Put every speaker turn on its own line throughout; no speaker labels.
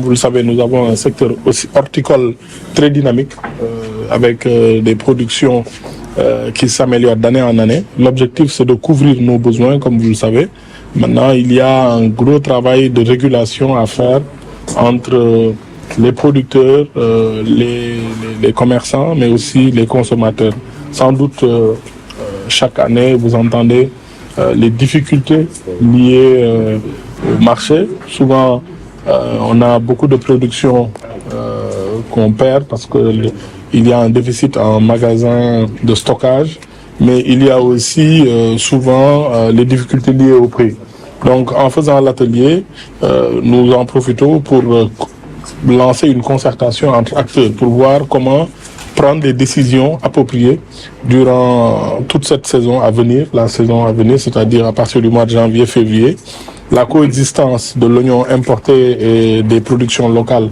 vous le savez, nous avons un secteur aussi horticole très dynamique, avec des productions qui s'améliorent d'année en année. L'objectif, c'est de couvrir nos besoins, comme vous le savez. Maintenant, il y a un gros travail de régulation à faire entre les producteurs, les commerçants, mais aussi les consommateurs. Sans doute, chaque année, vous entendez les difficultés liées au marché. Souvent, on a beaucoup de production qu'on perd parce qu'il y a un déficit en magasin de stockage, mais il y a aussi souvent les difficultés liées au prix. Donc, en faisant l'atelier, nous en profitons pour lancer une concertation entre acteurs pour voir comment prendre des décisions appropriées durant toute cette saison à venir, la saison à venir, c'est-à-dire à partir du mois de janvier, février. La coexistence de l'oignon importé et des productions locales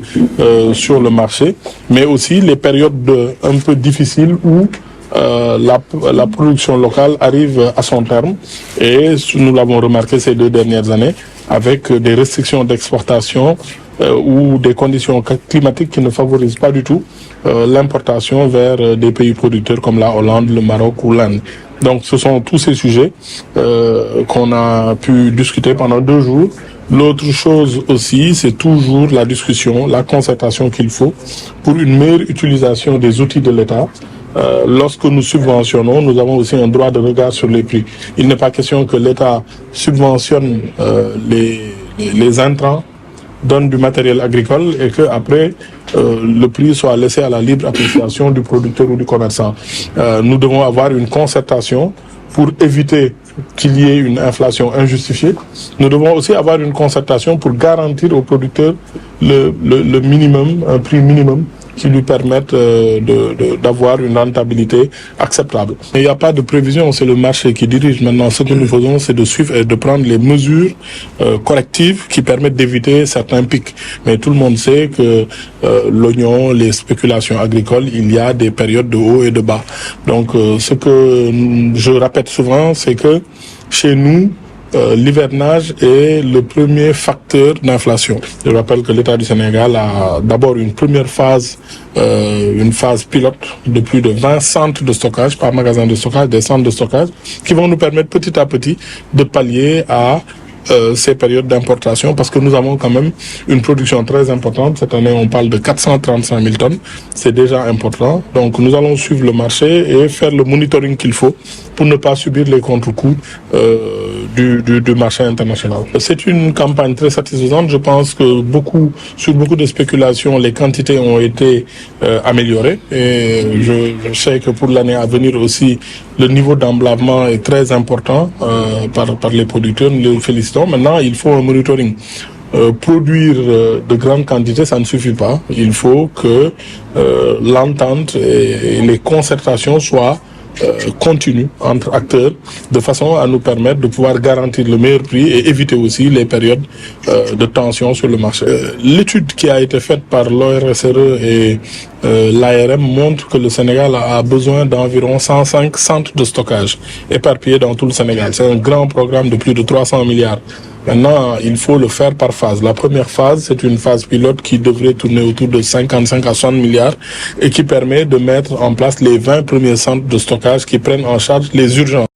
sur le marché, mais aussi les périodes un peu difficiles où la production locale arrive à son terme, et nous l'avons remarqué ces 2 dernières années avec des restrictions d'exportation ou des conditions climatiques qui ne favorisent pas du tout l'importation vers des pays producteurs comme la Hollande, le Maroc ou l'Inde. Donc ce sont tous ces sujets qu'on a pu discuter pendant 2 jours. L'autre chose aussi, c'est toujours la discussion, la concertation qu'il faut pour une meilleure utilisation des outils de l'État. Lorsque nous subventionnons, nous avons aussi un droit de regard sur les prix. Il n'est pas question que l'État subventionne les intrants, donne du matériel agricole et que après le prix soit laissé à la libre appréciation du producteur ou du commerçant. Nous devons avoir une concertation pour éviter qu'il y ait une inflation injustifiée. Nous devons aussi avoir une concertation pour garantir aux producteurs le minimum, un prix minimum qui lui permettent d'avoir une rentabilité acceptable. Il n'y a pas de prévision, c'est le marché qui dirige. Maintenant, ce que nous faisons, c'est de suivre et de prendre les mesures correctives qui permettent d'éviter certains pics. Mais tout le monde sait que l'oignon, les spéculations agricoles, il y a des périodes de haut et de bas. Donc, ce que je répète souvent, c'est que chez nous, l'hivernage est le premier facteur d'inflation. Je rappelle que l'État du Sénégal a d'abord une première phase, une phase pilote de plus de 20 centres de stockage, pas magasins de stockage, des centres de stockage, qui vont nous permettre petit à petit de pallier à ces périodes d'importation, parce que nous avons quand même une production très importante. Cette année, on parle de 435 000 tonnes. C'est déjà important. Donc, nous allons suivre le marché et faire le monitoring qu'il faut pour ne pas subir les contre-coups du marché international. C'est une campagne très satisfaisante. Je pense que sur beaucoup de spéculations, les quantités ont été améliorées. Et je sais que pour l'année à venir aussi, le niveau d'emblavement est très important par les producteurs. Nous les félicitons. Maintenant, il faut un monitoring. Produire de grandes quantités, ça ne suffit pas. Il faut que l'entente et les concertations soient continue entre acteurs de façon à nous permettre de pouvoir garantir le meilleur prix et éviter aussi les périodes de tension sur le marché. L'étude qui a été faite par l'ORSRE et l'ARM montre que le Sénégal a besoin d'environ 105 centres de stockage éparpillés dans tout le Sénégal. C'est un grand programme de plus de 300 milliards. Maintenant, il faut le faire par phase. La première phase, c'est une phase pilote qui devrait tourner autour de 55 à 60 milliards et qui permet de mettre en place les 20 premiers centres de stockage qui prennent en charge les urgences.